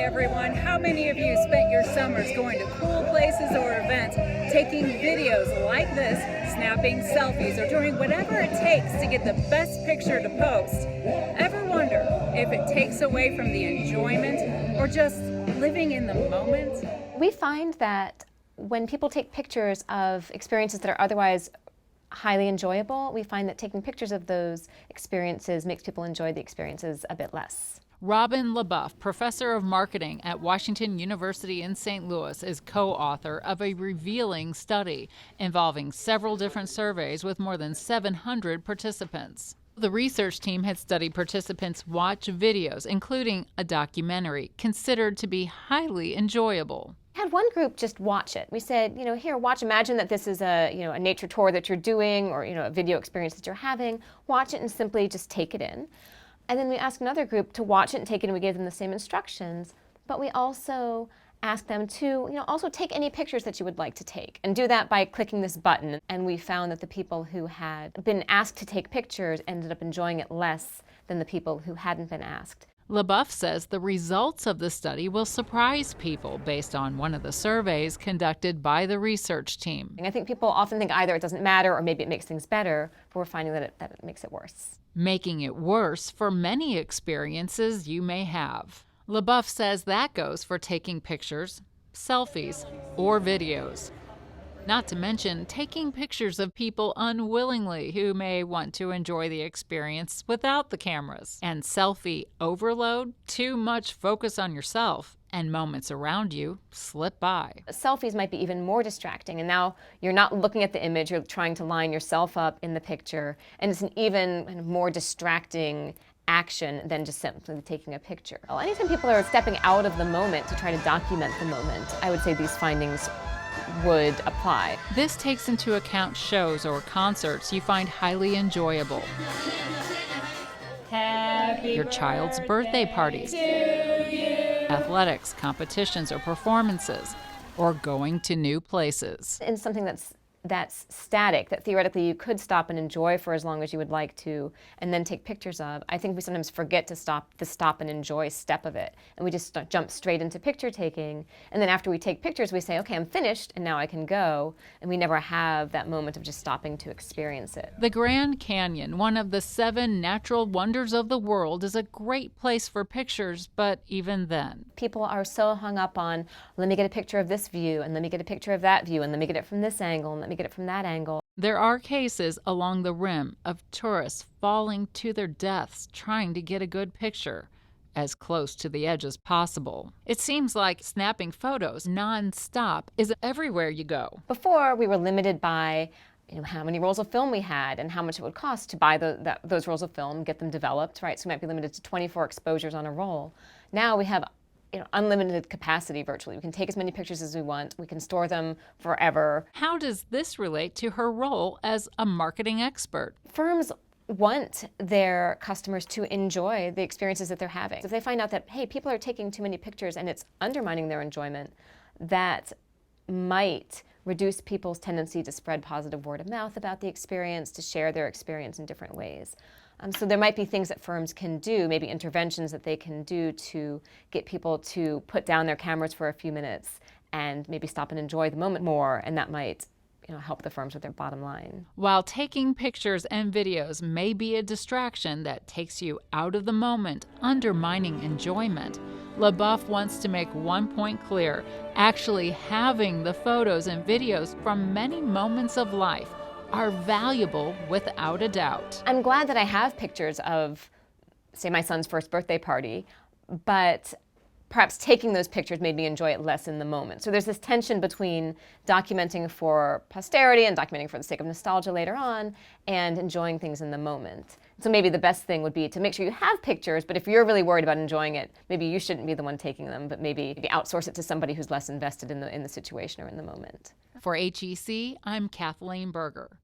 everyone. How many of you spent your summers going to cool places or events, taking videos like this, snapping selfies, or doing whatever it takes to get the best picture to post? Ever wonder if it takes away from the enjoyment or just living in the moment? We find that when people take pictures of experiences that are otherwise highly enjoyable, we find that taking pictures of those experiences makes people enjoy the experiences a bit less. Robyn LeBoeuf, professor of marketing at Washington University in St. Louis, is co-author of a revealing study involving several different surveys with more than 700 participants. The research team had studied participants' watch videos, including a documentary considered to be highly enjoyable. We had one group just watch it. We said, here, watch, imagine that this is a nature tour that you're doing, or, a video experience that you're having. Watch it and simply just take it in. And then we asked another group to watch it and take it, and we gave them the same instructions. But we also asked them to, also take any pictures that you would like to take, and do that by clicking this button. And we found that the people who had been asked to take pictures ended up enjoying it less than the people who hadn't been asked. LeBoeuf says the results of the study will surprise people based on one of the surveys conducted by the research team. And I think people often think either it doesn't matter or maybe it makes things better, but we're finding that it makes it worse. Making it worse for many experiences you may have. LeBoeuf says that goes for taking pictures, selfies, or videos. Not to mention taking pictures of people unwillingly who may want to enjoy the experience without the cameras. And selfie overload, too much focus on yourself, and moments around you slip by. Selfies might be even more distracting, and now you're not looking at the image, you're trying to line yourself up in the picture, and it's an even more distracting action than just simply taking a picture. Well, anytime people are stepping out of the moment to try to document the moment, I would say these findings would apply. This takes into account shows or concerts you find highly enjoyable. Your child's birthday parties, athletics, competitions, or performances, or going to new places. In something that's static, that theoretically you could stop and enjoy for as long as you would like to, and then take pictures of, I think we sometimes forget to stop and enjoy step of it, and we just jump straight into picture taking, and then after we take pictures we say, okay, I'm finished and now I can go, and we never have that moment of just stopping to experience it. The Grand Canyon, one of the 7 natural wonders of the world, is a great place for pictures, but even then. People are so hung up on, let me get a picture of this view, and let me get a picture of that view, and let me get it from this angle, and let me get it from that angle. There are cases along the rim of tourists falling to their deaths trying to get a good picture, as close to the edge as possible. It seems like snapping photos non-stop is everywhere you go. Before, we were limited by how many rolls of film we had and how much it would cost to buy those rolls of film, get them developed, right? So we might be limited to 24 exposures on a roll. Now we have unlimited capacity virtually. We can take as many pictures as we want. We can store them forever. How does this relate to her role as a marketing expert? Firms want their customers to enjoy the experiences that they're having. If they find out that, hey, people are taking too many pictures and it's undermining their enjoyment, that might reduce people's tendency to spread positive word of mouth about the experience, to share their experience in different ways. So there might be things that firms can do, maybe interventions that they can do to get people to put down their cameras for a few minutes and maybe stop and enjoy the moment more, and that might help the firms with their bottom line. While taking pictures and videos may be a distraction that takes you out of the moment, undermining enjoyment, LeBoeuf wants to make one point clear: actually having the photos and videos from many moments of life are valuable without a doubt. I'm glad that I have pictures of, say, my son's first birthday party, but perhaps taking those pictures made me enjoy it less in the moment. So there's this tension between documenting for posterity and documenting for the sake of nostalgia later on, and enjoying things in the moment. So maybe the best thing would be to make sure you have pictures, but if you're really worried about enjoying it, maybe you shouldn't be the one taking them, but maybe outsource it to somebody who's less invested in the situation or in the moment. For HEC, I'm Kathleen Berger.